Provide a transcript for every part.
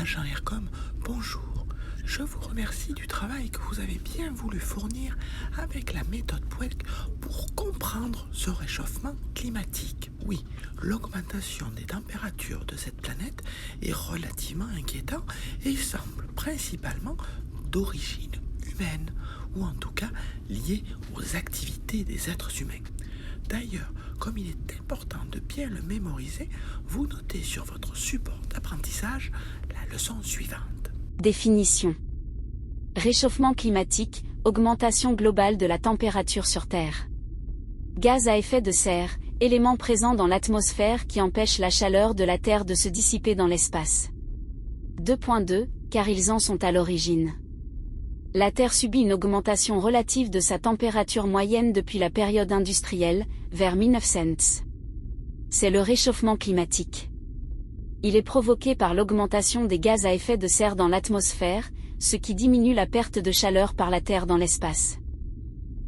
Agent Aircom, bonjour. Je vous remercie du travail que vous avez bien voulu fournir avec la méthode Pwelk pour comprendre ce réchauffement climatique. Oui, l'augmentation des températures de cette planète est relativement inquiétant et semble principalement d'origine humaine, ou en tout cas liée aux activités des êtres humains. D'ailleurs, comme il est important de bien le mémoriser, vous notez sur votre support d'apprentissage la leçon suivante. Définition. Réchauffement climatique, augmentation globale de la température sur Terre. Gaz à effet de serre, élément présent dans l'atmosphère qui empêche la chaleur de la Terre de se dissiper dans l'espace. 2.2, car ils en sont à l'origine. La Terre subit une augmentation relative de sa température moyenne depuis la période industrielle, vers 1900. C'est le réchauffement climatique. Il est provoqué par l'augmentation des gaz à effet de serre dans l'atmosphère, ce qui diminue la perte de chaleur par la Terre dans l'espace.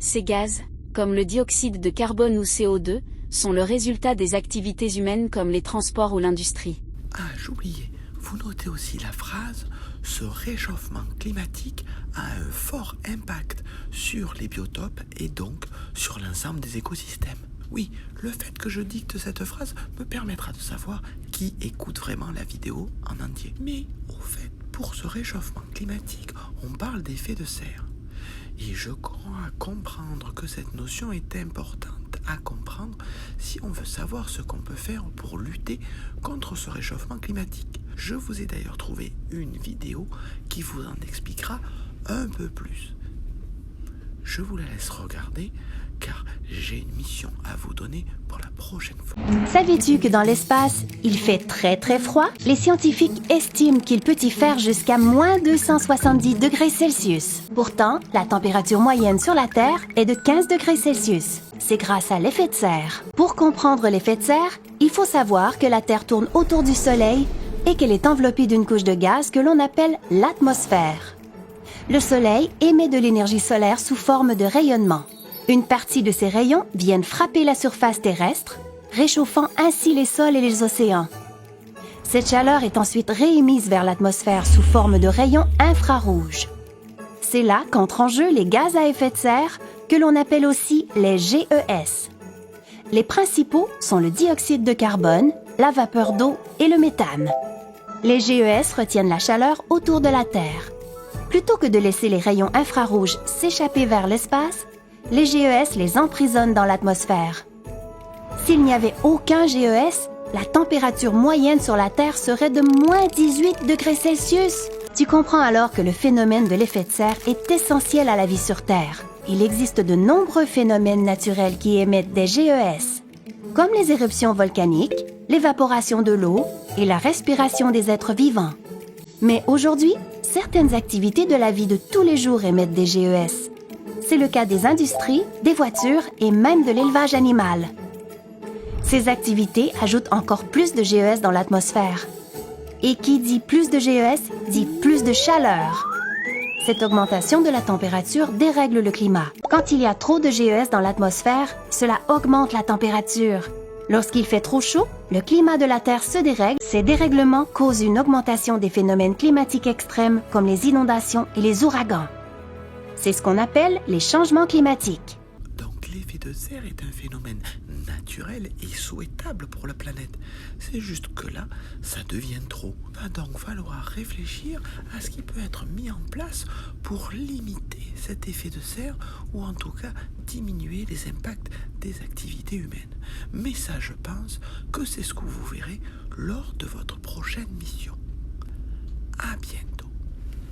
Ces gaz, comme le dioxyde de carbone ou CO2, sont le résultat des activités humaines comme les transports ou l'industrie. Ah, j'oubliais, vous notez aussi la phrase « Ce réchauffement climatique a un fort impact sur les biotopes et donc sur l'ensemble des écosystèmes ». Oui, le fait que je dicte cette phrase me permettra de savoir qui écoute vraiment la vidéo en entier. Mais au fait, pour ce réchauffement climatique, on parle d'effet de serre. Et je crois comprendre que cette notion est importante à comprendre si on veut savoir ce qu'on peut faire pour lutter contre ce réchauffement climatique. Je vous ai d'ailleurs trouvé une vidéo qui vous en expliquera un peu plus. Je vous la laisse regarder car j'ai une mission à vous donner pour la prochaine fois. Savais-tu que dans l'espace, il fait très très froid? Les scientifiques estiment qu'il peut y faire jusqu'à moins 270 degrés Celsius. Pourtant, la température moyenne sur la Terre est de 15 degrés Celsius. C'est grâce à l'effet de serre. Pour comprendre l'effet de serre, il faut savoir que la Terre tourne autour du Soleil et qu'elle est enveloppée d'une couche de gaz que l'on appelle l'atmosphère. Le Soleil émet de l'énergie solaire sous forme de rayonnement. Une partie de ces rayons viennent frapper la surface terrestre, réchauffant ainsi les sols et les océans. Cette chaleur est ensuite réémise vers l'atmosphère sous forme de rayons infrarouges. C'est là qu'entrent en jeu les gaz à effet de serre, que l'on appelle aussi les GES. Les principaux sont le dioxyde de carbone, la vapeur d'eau et le méthane. Les GES retiennent la chaleur autour de la Terre. Plutôt que de laisser les rayons infrarouges s'échapper vers l'espace, les GES les emprisonnent dans l'atmosphère. S'il n'y avait aucun GES, la température moyenne sur la Terre serait de moins 18 degrés Celsius. Tu comprends alors que le phénomène de l'effet de serre est essentiel à la vie sur Terre. Il existe de nombreux phénomènes naturels qui émettent des GES, comme les éruptions volcaniques, l'évaporation de l'eau et la respiration des êtres vivants. Mais aujourd'hui, certaines activités de la vie de tous les jours émettent des GES. C'est le cas des industries, des voitures et même de l'élevage animal. Ces activités ajoutent encore plus de GES dans l'atmosphère. Et qui dit plus de GES dit plus de chaleur. Cette augmentation de la température dérègle le climat. Quand il y a trop de GES dans l'atmosphère, cela augmente la température. Lorsqu'il fait trop chaud, le climat de la Terre se dérègle. Ces dérèglements causent une augmentation des phénomènes climatiques extrêmes comme les inondations et les ouragans. C'est ce qu'on appelle les changements climatiques. Donc l'effet de serre est un phénomène naturel et souhaitable pour la planète. C'est juste que là, ça devient trop. Va donc falloir réfléchir à ce qui peut être mis en place pour limiter cet effet de serre ou en tout cas diminuer les impacts des activités humaines. Mais ça, je pense que c'est ce que vous verrez lors de votre prochaine mission. À bientôt.